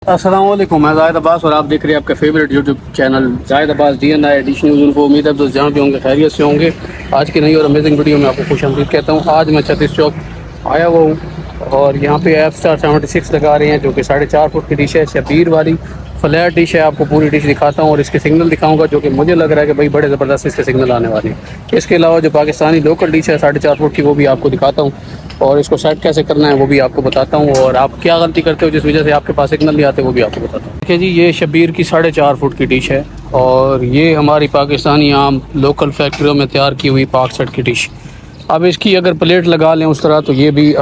अस्सलाम वालेकुम, मैं जाहिद अब्बास और आप देख रहे हैं आपका favourite YouTube channel Zahid Abbas DNI dish news. उनको उम्मीद है दोस्त जहाँ भी होंगे खैरियत से होंगे। आज की नई और अमेजिंग वीडियो में आपको खुशामदीद कहता हूँ। आज मैं छत्तीस चौक आया हुआ हूँ और यहाँ पे एफ स्टार 76 लगा रहे हैं जो कि 4.5 फुट की डिश है, शबीर वाली फ्लैट डिश है। आपको पूरी डिश दिखाता हूँ और इसके सिग्नल दिखाऊंगा जो कि मुझे लग रहा है कि भाई बड़े ज़बरदस्त इसके सिग्नल आने वाले हैं। इसके अलावा जो पाकिस्तानी लोकल डिश है 4.5 फुट की, वो भी आपको दिखाता हूँ और इसको सेट कैसे करना है वो भी आपको बताता हूँ और आप क्या गलती करते हो जिस वजह से आपके पास सिग्नल नहीं आते वो भी आपको बताता हूँ। देखिए जी, ये शबीर की 4.5 फुट की डिश है और ये हमारी पाकिस्तानी आम लोकल फैक्ट्रियों में तैयार की हुई पाक सेट की डिश। अब इसकी अगर प्लेट लगा लें उस तरह तो ये भी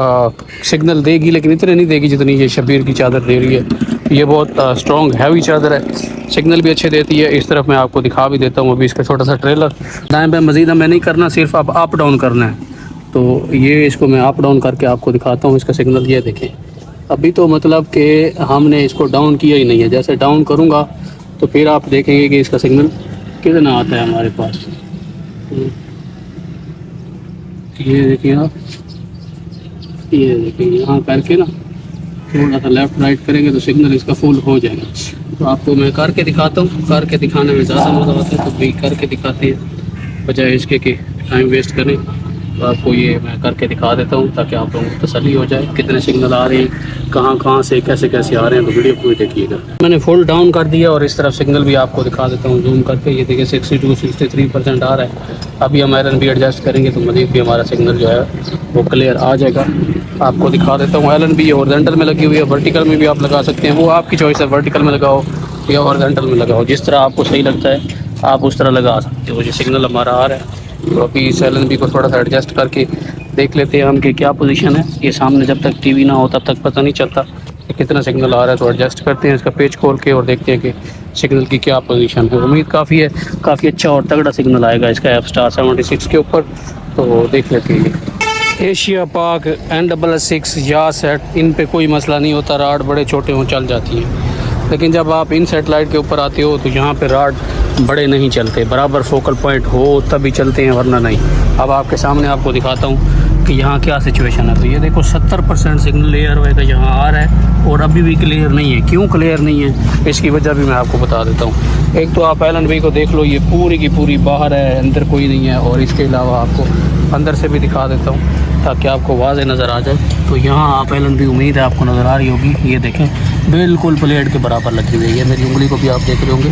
सिग्नल देगी, लेकिन इतने नहीं देगी जितनी ये शबीर की चादर दे रही है। ये बहुत स्ट्रॉन्ग हैवी चादर है, सिग्नल भी अच्छे देती है। इस तरफ मैं आपको दिखा भी देता हूँ अभी इसका छोटा सा ट्रेलर। दाएँ बाएँ मज़ीद हमें नहीं करना, सिर्फ आप अप डाउन करना है। तो ये इसको मैं अप डाउन करके आपको दिखाता हूँ इसका सिग्नल। ये देखें, अभी तो मतलब कि हमने इसको डाउन किया ही नहीं है। जैसे डाउन करूँगा तो फिर आप देखेंगे कि इसका सिग्नल कितना आता है हमारे पास। ये देखिए आप, ये देखिए यहाँ करके ना थोड़ा सा लेफ़्ट राइट करेंगे तो सिग्नल इसका फुल हो जाएगा। तो आपको मैं करके दिखाता हूँ, करके दिखाने में ज़्यादा मज़ा आता है तो भाई करके दिखाते हैं बजाय इसके कि टाइम वेस्ट करें। तो आपको ये मैं करके दिखा देता हूँ ताकि आप लोगों को तसल्ली हो जाए कितने सिग्नल आ रहे हैं, कहाँ कहाँ से कैसे कैसे आ रहे हैं। तो वीडियो पूरी देखिएगा। मैंने फुल डाउन कर दिया और इस तरफ सिग्नल भी आपको दिखा देता हूँ जूम करके। ये देखिए 62-63% आ रहा है। अभी हम LNB एडजस्ट करेंगे तो मज़ीद भी हमारा सिग्नल जो है वो क्लियर आ जाएगा। आपको दिखा देता हूँ। LNB हॉरिजॉन्टल में लगी हुई है, वर्टिकल में भी आप लगा सकते हैं, वो आपकी चॉइस है। वर्टिकल में लगाओ या हॉरिजॉन्टल में लगाओ, जिस तरह आपको सही लगता है आप उस तरह लगा सकते हो। ये सिग्नल हमारा आ रहा है तो अभी इस LNB को थोड़ा सा एडजस्ट करके देख लेते हैं हम कि क्या पोजीशन है। ये सामने जब तक टीवी ना हो तब तक पता नहीं चलता कि कितना सिग्नल आ रहा है। तो एडजस्ट करते हैं इसका पेज खोल के और देखते हैं कि सिग्नल की क्या पोजीशन है। उम्मीद काफ़ी है, काफ़ी अच्छा और तगड़ा सिग्नल आएगा इसका एफ स्टार 76 के ऊपर। तो देख लेते हैं। एशिया पाक N66 या सेट, इन पे कोई मसला नहीं होता, राड बड़े छोटे हों चल जाती हैं। लेकिन जब आप इन सेटेलाइट के ऊपर आते हो तो यहाँ पे राड बड़े नहीं चलते, बराबर फोकल पॉइंट हो तभी चलते हैं वरना नहीं। अब आपके सामने आपको दिखाता हूँ कि यहाँ क्या सिचुएशन है। तो ये देखो 70% सिग्नल एयरवे का यहाँ आ रहा है और अभी भी क्लियर नहीं है। क्यों क्लियर नहीं है इसकी वजह भी मैं आपको बता देता हूँ। एक तो आप LNB को देख लो, ये पूरी की पूरी बाहर है, अंदर कोई नहीं है। और इसके अलावा आपको अंदर से भी दिखा देता हूँ ताकि आपको वाज़े नज़र आ जाए। तो यहाँ आप LNB उम्मीद है आपको नज़र आ रही होगी। ये देखें बिल्कुल प्लेट के बराबर लगी हुई है। ये मेरी उंगली को भी आप देख रहे होंगे,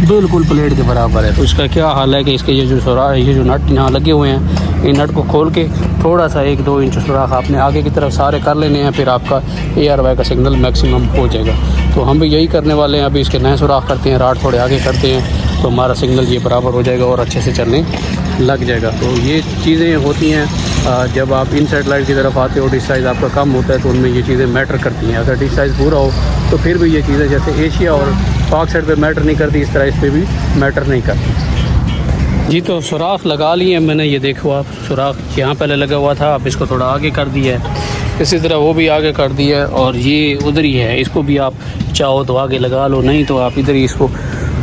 बिल्कुल प्लेट के बराबर है। तो इसका क्या हाल है कि इसके ये जो सुराख, ये जो नट यहाँ लगे हुए हैं, इन नट को खोल के थोड़ा सा 1-2 इंच सुराख आपने आगे की तरफ सारे कर लेने हैं, फिर आपका ARY का सिग्नल मैक्सिमम हो जाएगा। तो हम भी यही करने वाले हैं। अभी इसके नए सुराख करते हैं, राड थोड़े आगे करते हैं तो हमारा सिग्नल ये बराबर हो जाएगा और अच्छे से चलने लग जाएगा। तो ये चीज़ें होती हैं जब आप इन सेटेलाइट की तरफ आते हो, डिश साइज़ आपका कम होता है तो उनमें ये चीज़ें मैटर करती हैं। अगर डिश साइज़ पूरा हो तो फिर भी ये चीज़ें जैसे एशिया और पाक साइड पे मैटर नहीं करती, इस तरह इस पर भी मैटर नहीं करती जी। तो सुराख लगा लिए मैंने, ये देखो आप, सुराख यहाँ पहले लगा हुआ था, अब इसको थोड़ा आगे कर दिया है। इसी तरह वो भी आगे कर दिया है और ये उधर ही है। इसको भी आप चाहो तो आगे लगा लो, नहीं तो आप इधर ही इसको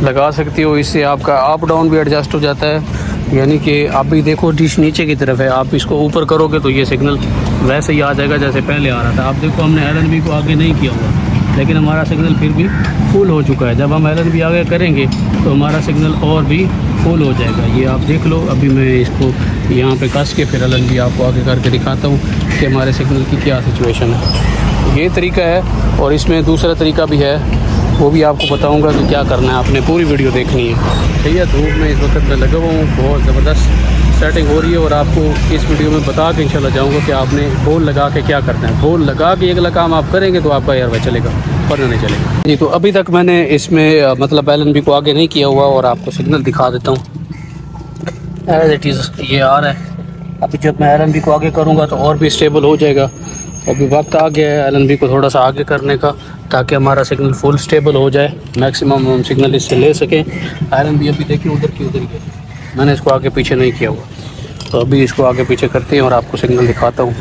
लगा सकती हो। इससे आपका अप डाउन भी एडजस्ट हो जाता है। यानी कि आप भी देखो डिश नीचे की तरफ है, आप इसको ऊपर करोगे तो ये सिग्नल वैसे ही आ जाएगा जैसे पहले आ रहा था। आप देखो हमने LNB को आगे नहीं किया हुआ लेकिन हमारा सिग्नल फिर भी फुल हो चुका है। जब हम LNB आगे करेंगे तो हमारा सिग्नल और भी फुल हो जाएगा। ये आप देख लो। अभी मैं इसको यहाँ पे कस के फिर LNB आपको आगे करके दिखाता हूँ कि हमारे सिग्नल की क्या सिचुएशन है। ये तरीका है और इसमें दूसरा तरीका भी है, वो भी आपको बताऊंगा कि क्या करना है। आपने पूरी वीडियो देखनी है। ठीक है, धूप में इस वक्त मैं लगा हुआ हूँ, बहुत ज़बरदस्त सेटिंग हो रही है और आपको इस वीडियो में बता के इंशाल्लाह जाऊँगा कि आपने बोल लगा के क्या करना है। बोल लगा के अगला काम आप करेंगे तो आपका ARY चलेगा, वरना नहीं चलेगा जी। तो अभी तक मैंने इसमें मतलब LNB को आगे नहीं किया हुआ और आपको सिग्नल दिखा देता हूँ एज इट इज़। ये आ रहा है। अभी जब मैं LNB को आगे करूँगा तो और भी स्टेबल हो जाएगा। अभी वक्त आ गया है LNB को थोड़ा सा आगे करने का ताकि हमारा सिग्नल फुल स्टेबल हो जाए, मैक्सिमम हम सिग्नल इससे ले सकें। LNB अभी देखिए उधर की उधर ही, मैंने इसको आगे पीछे नहीं किया हुआ। तो अभी इसको आगे पीछे करते हैं और आपको सिग्नल दिखाता हूँ।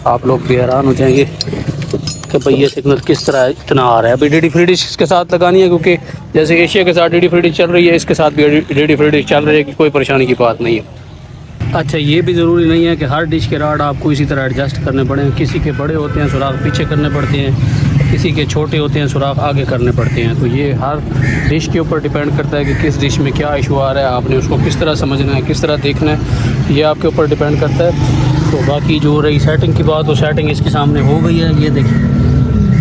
आप लोग भी हैरान हो जाएंगे कि भाई ये सिग्नल किस तरह इतना आ रहा है। अभी DD फ्री डिश इसके साथ लगानी है क्योंकि जैसे एशिया के साथ DD फ्री डिश चल रही है, इसके साथ भी DD फ्री डिश चल रही है कि कोई परेशानी की बात नहीं है। अच्छा, ये भी ज़रूरी नहीं है कि हर डिश के राड आपको इसी तरह एडजस्ट करने पड़े। किसी के बड़े होते हैं सुराख पीछे करने पड़ते हैं, किसी के छोटे होते हैं सुराख आगे करने पड़ते हैं। तो ये हर डिश के ऊपर डिपेंड करता है कि किस डिश में क्या इशू आ रहा है, आपने उसको किस तरह समझना है, किस तरह देखना है, ये आपके ऊपर डिपेंड करता है। तो बाकी जो रही सेटिंग की बात, वो सेटिंग इसके सामने हो गई है, ये देखिए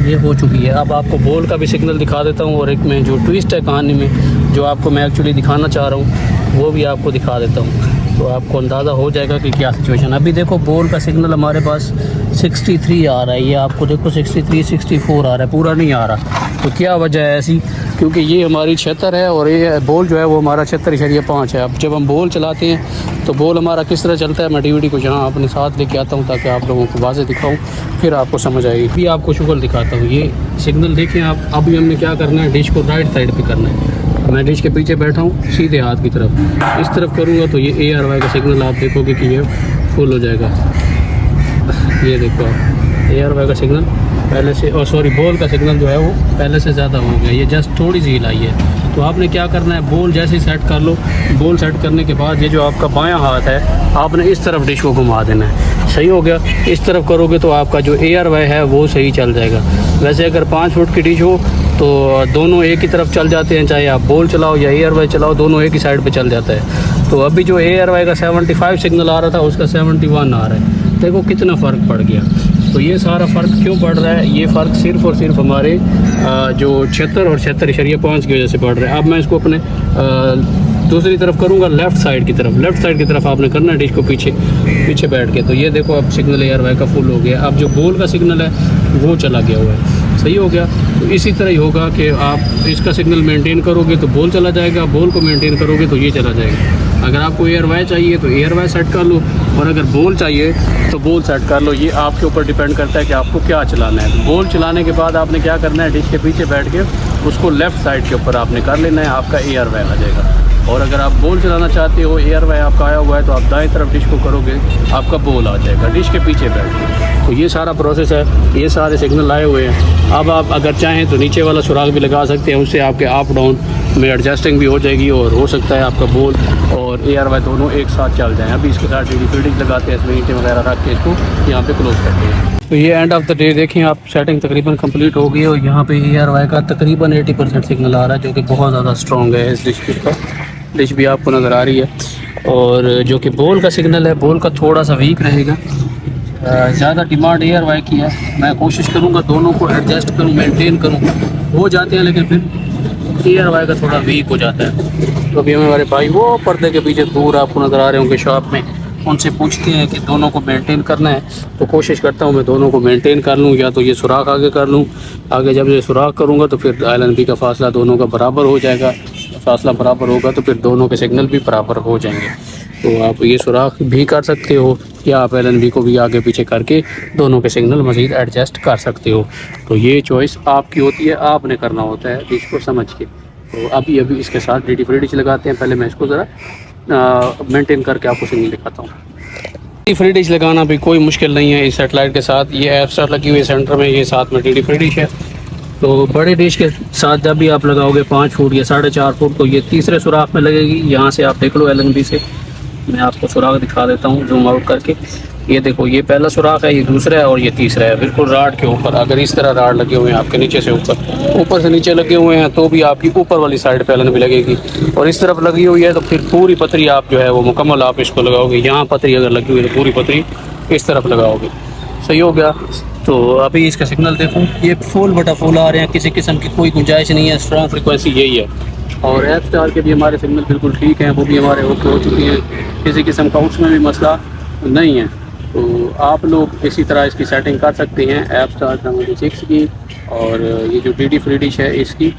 ये हो चुकी है। अब आपको बोल का भी सिग्नल दिखा देता हूँ, और एक में जो ट्विस्ट है कहानी में, जो आपको मैं एक्चुअली दिखाना चाह रहा हूँ, वो भी आपको दिखा देता हूँ, तो आपको अंदाज़ा हो जाएगा कि क्या सिचुएशन। अभी देखो बोल का सिग्नल हमारे पास 63 आ रहा है, ये आपको देखो 63 64 आ रहा है, पूरा नहीं आ रहा। तो क्या वजह है ऐसी? क्योंकि ये हमारी 76 है और ये बोल जो है वो हमारा 76.5 है। अब जब हम बोल चलाते हैं तो बोल हमारा किस तरह चलता है, मैं DVD को जहाँ अपने साथ लेके आता हूँ ताकि आप लोगों को वाज़े दिखाऊँ, फिर आपको समझ आएगी। भी आपको शुगर दिखाता हूँ, ये सिग्नल देखें आप। अभी हमने क्या करना है, डिश को राइट साइड पर करना है। मैं डिश के पीछे बैठा हूँ, सीधे हाथ की तरफ इस तरफ करूँगा तो ये ARY का सिग्नल आप देखोगे कि ये फुल हो जाएगा। ये देखो आप, ARY का सिग्नल पहले से, और सॉरी बोल का सिग्नल जो है वो पहले से ज़्यादा हो गया, ये जस्ट थोड़ी सी हिलाई है। तो आपने क्या करना है, बोल जैसे ही सेट कर लो, बोल सेट करने के बाद ये जो आपका बायां हाथ है, आपने इस तरफ डिश को घुमा देना है। सही हो गया? इस तरफ करोगे तो आपका जो ARY है वो सही चल जाएगा। वैसे अगर 5 फुट की डिश हो तो दोनों एक ही तरफ चल जाते हैं, चाहे आप बोल चलाओ या ARY चलाओ, दोनों एक ही साइड पे चल जाता है। तो अभी जो ARY का 75 सिग्नल आ रहा था, उसका 71 आ रहा है। देखो कितना फ़र्क पड़ गया। तो ये सारा फ़र्क क्यों पड़ रहा है? ये फ़र्क सिर्फ़ और सिर्फ हमारे जो 76 और 76.5 की वजह से पड़ रहा है। अब मैं इसको अपने दूसरी तरफ करूँगा, लेफ़्ट साइड की तरफ। लेफ़्ट साइड की तरफ आपने करना है डिश को पीछे बैठ के। तो ये देखो अब सिग्नल ARY का फुल हो गया। अब जो बोल का सिग्नल है वो चला गया हुआ है। सही हो गया? तो इसी तरह ही होगा कि आप इसका सिग्नल मेंटेन करोगे तो बोल चला जाएगा, बोल को मेंटेन करोगे तो ये चला जाएगा। अगर आपको ARY चाहिए तो ARY सेट कर लो, और अगर बोल चाहिए तो बोल सेट कर लो। ये आपके ऊपर डिपेंड करता है कि आपको क्या चलाना है। तो बोल चलाने के बाद आपने क्या करना है, डिश के पीछे बैठ के उसको लेफ़्ट साइड के ऊपर आपने कर लेना है, आपका ARY आ जाएगा। और अगर आप बोल चलाना चाहते हो, ARY आपका आया हुआ है, तो आप दाएं तरफ डिश को करोगे, आपका बोल आ जाएगा डिश के पीछे बैठ के। तो ये सारा प्रोसेस है, ये सारे सिग्नल आए हुए हैं। अब आप अगर चाहें तो नीचे वाला सुराख भी लगा सकते हैं, उससे आपके अप डाउन में एडजस्टिंग भी हो जाएगी, और हो सकता है आपका बोल और ARY दोनों एक साथ चल जाएँ। अभी इसके साथ DD लगाते हैं, इसमें ईंटें वगैरह रख के इसको यहाँ पे क्लोज करते हैं। तो ये एंड ऑफ द डे देखें आप, सेटिंग तकरीबन कंप्लीट हो गई है, और यहाँ पे ARY का तकरीबन 80% सिग्नल आ रहा है, जो कि बहुत ज़्यादा स्ट्रॉन्ग है। इस डिश के ऊपर डिश भी आपको नज़र आ रही है। और जो कि बोल का सिग्नल है, बोल का थोड़ा सा वीक रहेगा। ज़्यादा डिमांड ARY की है। मैं कोशिश करूँगा दोनों को एडजस्ट करूँ, मेंटेन करूँ, हो जाते हैं, लेकिन फिर ARY का थोड़ा वीक हो जाता है। तो अभी हमारे भाई वो पर्दे के पीछे दूर आपको नज़र आ रहे होंगे शॉप में, उनसे पूछते हैं कि दोनों को मेंटेन करना है। तो कोशिश करता हूँ मैं दोनों को मेंटेन कर लूँ, या तो ये सुराख आगे कर लूँ। आगे जब ये सुराख करूँगा तो फिर LNB का फासला दोनों का बराबर हो जाएगा। फासला बराबर होगा तो फिर दोनों के सिग्नल भी बराबर हो जाएंगे। तो आप ये सुराख भी कर सकते हो, या आप LNB को भी आगे पीछे करके दोनों के सिग्नल मज़ीद एडजस्ट कर सकते हो। तो ये चॉइस आपकी होती है, आपने करना होता है डिश को समझ के। तो अभी इसके साथ DD फ्री डिश लगाते हैं। पहले मैं इसको ज़रा मेंटेन करके आपको सिग्नल दिखाता हूँ। DD फ्री डिश लगाना भी कोई मुश्किल नहीं है। इस सेटेलाइट के साथ ये ऐप स्टार लगी हुई है सेंटर में, ये साथ में DD फ्री डिश है। तो बड़े डिश के साथ जब भी आप लगाओगे 5 फुट या 4.5 फुट, तो ये तीसरे सुराख में लगेगी। यहाँ से आप देख लो LNB से, मैं आपको सुराख दिखा देता हूँ जूम आउट करके। ये देखो, ये पहला सुराख है, ये दूसरा है, और ये तीसरा है, बिल्कुल राड के ऊपर। अगर इस तरह राड लगे हुए हैं आपके नीचे से ऊपर से नीचे लगे हुए हैं, तो भी आपकी ऊपर वाली साइड पे LNB लगेगी। और इस तरफ लगी हुई है तो फिर पूरी पतरी आप जो है वो मुकम्मल आप इसको लगाओगे। यहाँ पतरी अगर लगी हुई है तो पूरी पतरी इस तरफ लगाओगे। सही हो गया? तो अभी इसका सिग्नल देखो, ये फुल बटा फुल आ रहे हैं, किसी किस्म की कोई गुंजाइश नहीं है। स्ट्रॉन्ग फ्रिक्वेंसी यही है। और ऐप स्टार के भी हमारे सिग्नल बिल्कुल ठीक हैं, वो भी हमारे ओके हो चुकी हैं, किसी किस्म का उसमें भी मसला नहीं है। तो आप लोग इसी तरह इसकी सेटिंग कर सकते हैं ऐप स्टार 76 की, और ये जो DD फ्री डिश है इसकी।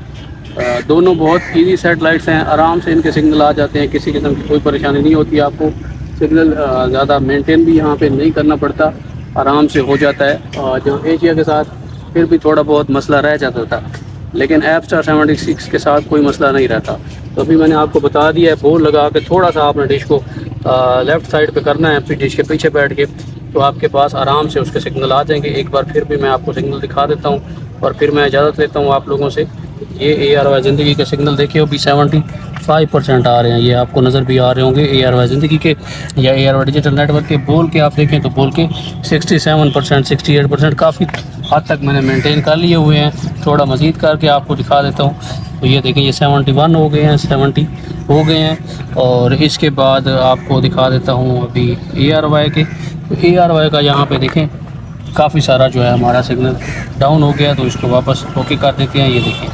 दोनों बहुत ईजी सेटेलाइट्स हैं, आराम से इनके सिग्नल आ जाते हैं, किसी किस्म की कोई परेशानी नहीं होती। आपको सिग्नल ज़्यादा मेंटेन भी यहाँ पे नहीं करना पड़ता, आराम से हो जाता है। जो एशिया के साथ फिर भी थोड़ा बहुत मसला रह जाता था, लेकिन ऐप स्टार 76 के साथ कोई मसला नहीं रहता। तो अभी मैंने आपको बता दिया है, बोल लगा के थोड़ा सा आपने डिश को लेफ़्ट साइड पे करना है, फिर डिश के पीछे बैठ के, तो आपके पास आराम से उसके सिग्नल आ जाएंगे। एक बार फिर भी मैं आपको सिग्नल दिखा देता हूँ, और फिर मैं इजाज़त लेता हूँ आप लोगों से। ये ARY ज़िंदगी का सिग्नल देखिए, अभी 5% आ रहे हैं, ये आपको नज़र भी आ रहे होंगे ARY ज़िंदगी के या ARY डिजिटल नेटवर्क के। बोल के आप देखें तो बोल के 67%, 68% काफ़ी हद तक मैंने मेंटेन कर लिए हुए हैं। थोड़ा मज़ीद करके आपको दिखा देता हूँ। तो ये देखें ये 71 हो गए हैं, 70 हो गए हैं। और इसके बाद आपको दिखा देता हूँ अभी ARY के। तो ARY का यहाँ पे देखें काफ़ी सारा जो है हमारा सिग्नल डाउन हो गया, तो इसको वापस ओके कर देते हैं। ये देखिए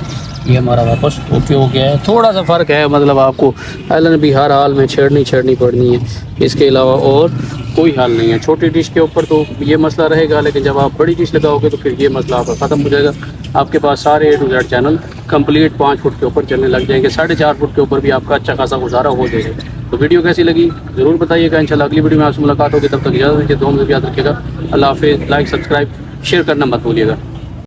ये हमारा वापस ओके हो गया है। थोड़ा सा फ़र्क है, मतलब आपको LNB हर हाल में छेड़नी पड़नी है, इसके अलावा और कोई हल नहीं है। छोटी डिश के ऊपर तो ये मसला रहेगा, लेकिन जब आप बड़ी डिश लगाओगे तो फिर ये मसला आपका ख़त्म हो जाएगा। आपके पास सारे A to Z channel complete 5 foot के ऊपर चलने लग जाएंगे, 4.5 फुट के ऊपर भी आपका अच्छा खासा गुजारा हो जाएगा। तो वीडियो कैसी लगी ज़रूर बताइएगा। इंशाल्लाह अगली वीडियो में आपसे मुलाकात होगी, तब तक इजाज़त दीजिए, दुआ में याद रखिएगा। अल्लाह हाफ़िज़। लाइक, सब्सक्राइब, शेयर करना मत भूलिएगा।